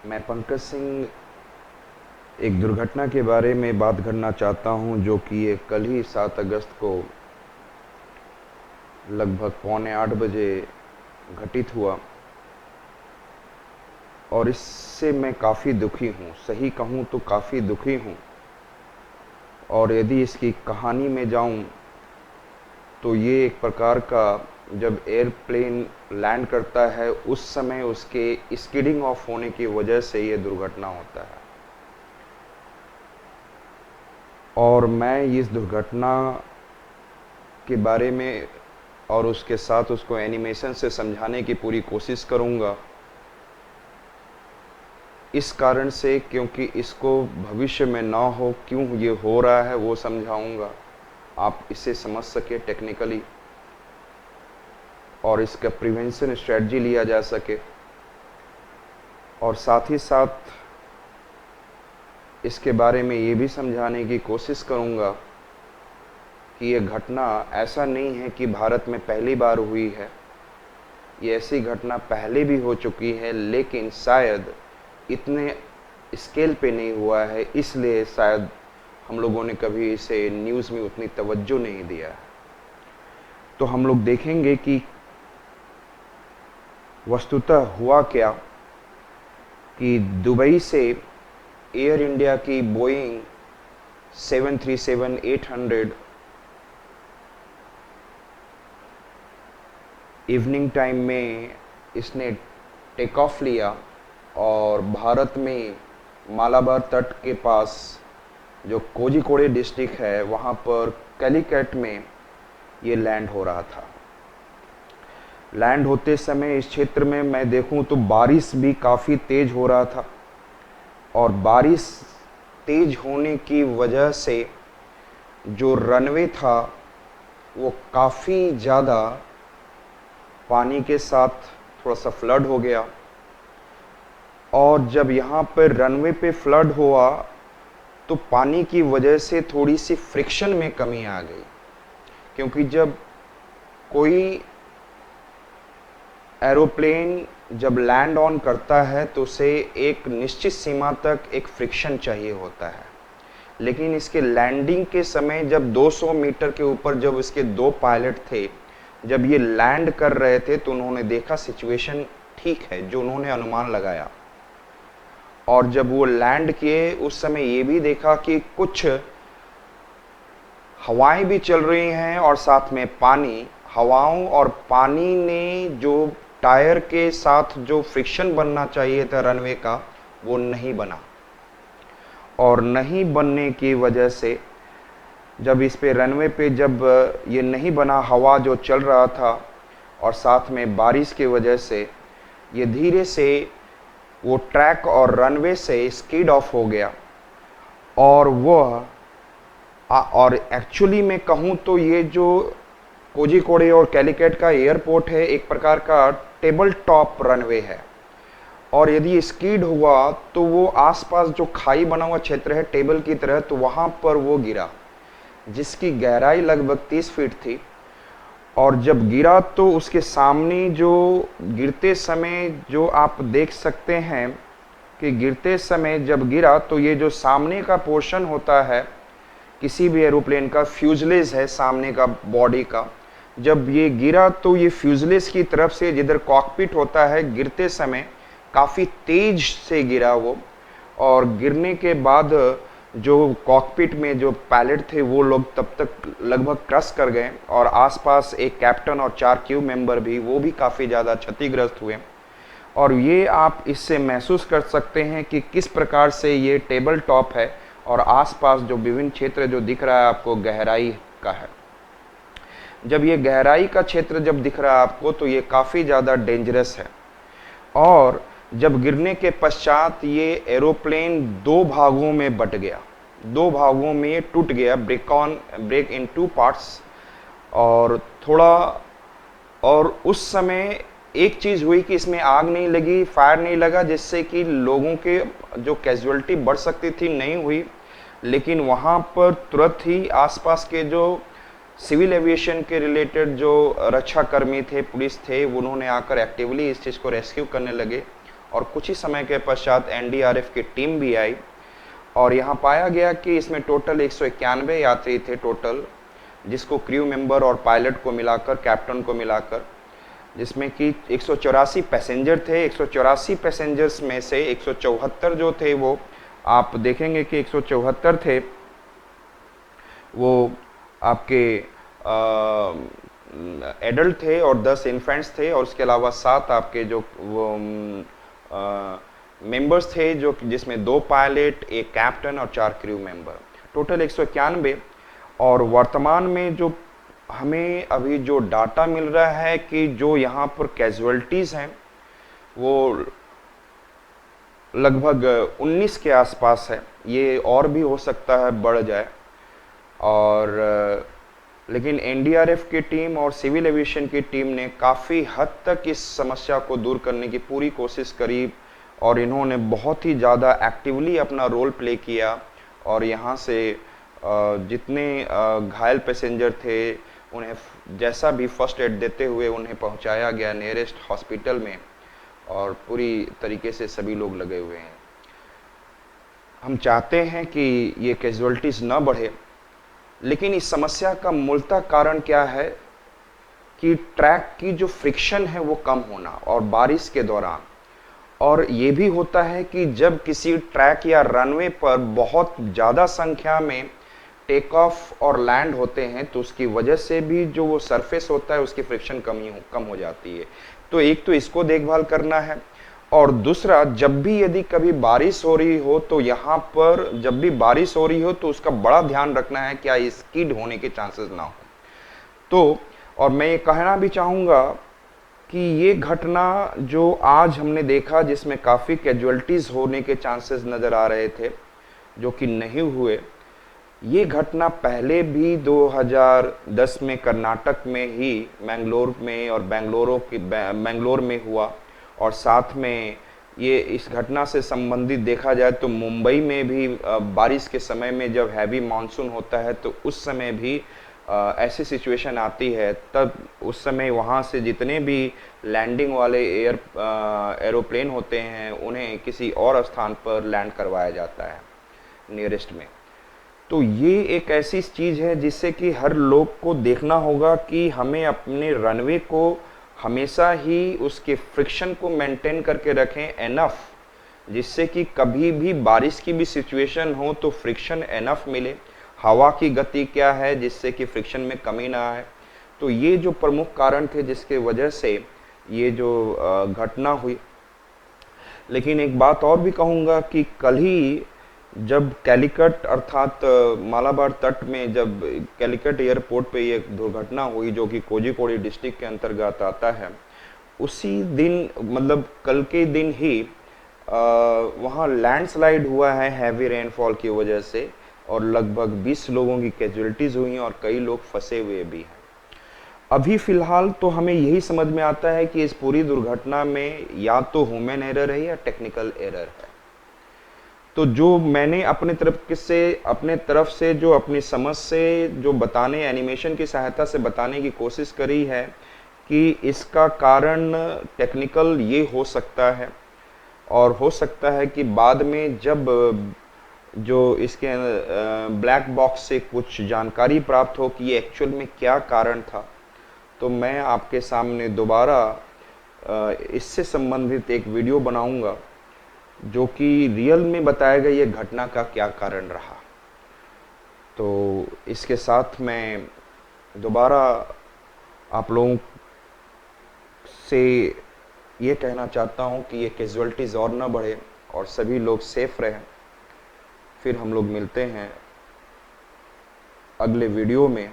मैं पंकज सिंह एक दुर्घटना के बारे में बात करना चाहता हूं, जो कि ये कल ही 7 अगस्त को लगभग पौने 8 बजे घटित हुआ। और इससे मैं काफ़ी दुखी हूं, सही कहूं तो काफ़ी दुखी हूं। और यदि इसकी कहानी में जाऊं तो ये एक प्रकार का, जब एयरप्लेन लैंड करता है उस समय उसके स्किडिंग ऑफ होने की वजह से ये दुर्घटना होता है। और मैं इस दुर्घटना के बारे में और उसके साथ उसको एनिमेशन से समझाने की पूरी कोशिश करूँगा, इस कारण से क्योंकि इसको भविष्य में ना हो, क्यों ये हो रहा है वो समझाऊँगा, आप इसे समझ सके टेक्निकली और इसका प्रिवेंशन स्ट्रेटजी लिया जा सके। और साथ ही साथ इसके बारे में ये भी समझाने की कोशिश करूँगा कि ये घटना ऐसा नहीं है कि भारत में पहली बार हुई है। ये ऐसी घटना पहले भी हो चुकी है, लेकिन शायद इतने स्केल पे नहीं हुआ है, इसलिए शायद हम लोगों ने कभी इसे न्यूज़ में उतनी तवज्जो नहीं दिया है। तो हम लोग देखेंगे कि वस्तुतः हुआ क्या कि दुबई से एयर इंडिया की बोइंग 737-800 इवनिंग टाइम में इसने टेक ऑफ लिया और भारत में मालाबार तट के पास, जो कोझिकोड डिस्ट्रिक्ट है, वहाँ पर कैलीकट में ये लैंड हो रहा था। लैंड होते समय इस क्षेत्र में मैं देखूं तो बारिश भी काफ़ी तेज़ हो रहा था। और बारिश तेज़ होने की वजह से जो रनवे था वो काफ़ी ज़्यादा पानी के साथ थोड़ा सा फ्लड हो गया। और जब यहाँ पर रनवे पे फ्लड हुआ तो पानी की वजह से थोड़ी सी फ्रिक्शन में कमी आ गई, क्योंकि जब कोई एरोप्लेन जब लैंड ऑन करता है तो उसे एक निश्चित सीमा तक एक फ्रिक्शन चाहिए होता है। लेकिन इसके लैंडिंग के समय जब 200 मीटर के ऊपर जब इसके 2 पायलट थे, जब ये लैंड कर रहे थे तो उन्होंने देखा सिचुएशन ठीक है, जो उन्होंने अनुमान लगाया। और जब वो लैंड किए उस समय ये भी देखा कि कुछ हवाएं भी चल रही हैं और साथ में पानी, हवाओं और पानी ने जो टायर के साथ जो फ्रिक्शन बनना चाहिए था रनवे का, वो नहीं बना। और नहीं बनने की वजह से जब इस पे रनवे पे जब ये नहीं बना, हवा जो चल रहा था और साथ में बारिश की वजह से ये धीरे से वो ट्रैक और रनवे से स्कीड ऑफ हो गया। और वह और एक्चुअली मैं कहूँ तो ये जो कोझिकोड और कैलीकट का एयरपोर्ट है, एक प्रकार का टेबल टॉप रनवे है। और यदि स्कीड हुआ तो वो आसपास जो खाई बना हुआ क्षेत्र है टेबल की तरह, तो वहाँ पर वो गिरा, जिसकी गहराई लगभग 30 फीट थी। और जब गिरा तो उसके सामने जो गिरते समय जो आप देख सकते हैं कि गिरते समय जब गिरा तो ये जो सामने का पोर्शन होता है किसी भी एरोप्लेन का, फ्यूजलेज है सामने का बॉडी का, जब ये गिरा तो ये फ्यूजलेज की तरफ से जिधर कॉकपिट होता है, गिरते समय काफ़ी तेज से गिरा वो। और गिरने के बाद जो कॉकपिट में जो पायलट थे वो लोग तब तक लगभग क्रश कर गए, और आसपास एक कैप्टन और 4 क्रू मेंबर भी, वो भी काफ़ी ज़्यादा क्षतिग्रस्त हुए। और ये आप इससे महसूस कर सकते हैं कि किस प्रकार से ये टेबल टॉप है और आसपास जो विभिन्न क्षेत्र जो दिख रहा है आपको गहराई का है। जब ये गहराई का क्षेत्र जब दिख रहा है आपको तो ये काफ़ी ज़्यादा डेंजरस है। और जब गिरने के पश्चात ये एरोप्लेन 2 भागों में बट गया, 2 भागों में टूट गया, ब्रेक इन 2 पार्ट्स। और थोड़ा, और उस समय एक चीज़ हुई कि इसमें आग नहीं लगी, फायर नहीं लगा, जिससे कि लोगों के जो कैजुअलिटी बढ़ सकती थी नहीं हुई। लेकिन वहाँ पर तुरंत ही आसपास के जो सिविल एविएशन के रिलेटेड जो रक्षा कर्मी थे, पुलिस थे, उन्होंने आकर एक्टिवली इस चीज़ को रेस्क्यू करने लगे और कुछ ही समय के पश्चात एनडीआरएफ की टीम भी आई और यहाँ पाया गया कि इसमें टोटल 191 यात्री थे टोटल, जिसको क्रू मेंबर और पायलट को मिलाकर, कैप्टन को मिलाकर, जिसमें कि 184 पैसेंजर थे। 184 पैसेंजर्स में से 174 जो थे वो आप देखेंगे कि 174 थे वो आपके एडल्ट थे और 10 इन्फेंट्स थे और उसके अलावा 7 आपके जो वो मेंबर्स थे, जो जिसमें 2 पायलट, 1 कैप्टन और 4 क्रू मेंबर, टोटल 191। और वर्तमान में जो हमें अभी जो डाटा मिल रहा है कि जो यहाँ पर कैजुअल्टीज़ हैं वो लगभग 19 के आसपास है। ये और भी हो सकता है बढ़ जाए। और लेकिन एनडीआरएफ की टीम और सिविल एविएशन की टीम ने काफ़ी हद तक इस समस्या को दूर करने की पूरी कोशिश करी और इन्होंने बहुत ही ज़्यादा एक्टिवली अपना रोल प्ले किया। और यहाँ से जितने घायल पैसेंजर थे उन्हें जैसा भी फर्स्ट एड देते हुए उन्हें पहुँचाया गया नियरेस्ट हॉस्पिटल में और पूरी तरीके से सभी लोग लगे हुए हैं। हम चाहते हैं कि ये कैजुअल्टीज़ न बढ़े, लेकिन इस समस्या का मूलतः कारण क्या है कि ट्रैक की जो फ्रिक्शन है वो कम होना और बारिश के दौरान। और ये भी होता है कि जब किसी ट्रैक या रनवे पर बहुत ज़्यादा संख्या में टेक ऑफ और लैंड होते हैं तो उसकी वजह से भी जो वो सरफेस होता है उसकी फ्रिक्शन कम हो जाती है। तो एक तो इसको देखभाल करना है और दूसरा, जब भी यदि कभी बारिश हो रही हो तो यहाँ पर जब भी बारिश हो रही हो तो उसका बड़ा ध्यान रखना है क्या स्किड होने के चांसेस ना हो। तो और मैं ये कहना भी चाहूँगा कि ये घटना जो आज हमने देखा जिसमें काफ़ी कैजुअल्टीज़ होने के चांसेस नज़र आ रहे थे जो कि नहीं हुए, ये घटना पहले भी 2010 में कर्नाटक में ही मैंगलोर में और बेंगलोर में हुआ। और साथ में ये इस घटना से संबंधित देखा जाए तो मुंबई में भी बारिश के समय में जब हैवी मानसून होता है तो उस समय भी ऐसी सिचुएशन आती है, तब उस समय वहाँ से जितने भी लैंडिंग वाले एरोप्लेन होते हैं उन्हें किसी और स्थान पर लैंड करवाया जाता है नियरेस्ट में। तो ये एक ऐसी चीज़ है जिससे कि हर लोग को देखना होगा कि हमें अपने रनवे को हमेशा ही उसके फ्रिक्शन को मेंटेन करके रखें एनफ, जिससे कि कभी भी बारिश की भी सिचुएशन हो तो फ्रिक्शन एनफ मिले। हवा की गति क्या है जिससे कि फ्रिक्शन में कमी ना आए। तो ये जो प्रमुख कारण थे जिसके वजह से ये जो घटना हुई। लेकिन एक बात और भी कहूँगा कि कल ही जब कैलिकट अर्थात मालाबार तट में जब कैलिकट एयरपोर्ट पे ये दुर्घटना हुई जो कि कोझिकोड डिस्ट्रिक्ट के अंतर्गत आता है, उसी दिन मतलब कल के दिन ही वहाँ लैंडस्लाइड हुआ है हैवी रेनफॉल की वजह से और लगभग 20 लोगों की कैजुअल्टीज़ हुई और कई लोग फंसे हुए भी हैं। अभी फ़िलहाल तो हमें यही समझ में आता है कि इस पूरी दुर्घटना में या तो ह्यूमन एरर है या टेक्निकल एरर है। तो जो मैंने अपने तरफ से जो अपनी समझ से जो बताने, एनिमेशन की सहायता से बताने की कोशिश करी है कि इसका कारण टेक्निकल ये हो सकता है और हो सकता है कि बाद में जब जो इसके ब्लैक बॉक्स से कुछ जानकारी प्राप्त हो कि ये एक्चुअल में क्या कारण था, तो मैं आपके सामने दोबारा इससे संबंधित एक वीडियो बनाऊंगा जो कि रियल में बताएगा ये घटना का क्या कारण रहा। तो इसके साथ मैं दोबारा आप लोगों से ये कहना चाहता हूँ कि ये कैजुअल्टीज़ और ना बढ़े और सभी लोग सेफ रहें। फिर हम लोग मिलते हैं अगले वीडियो में।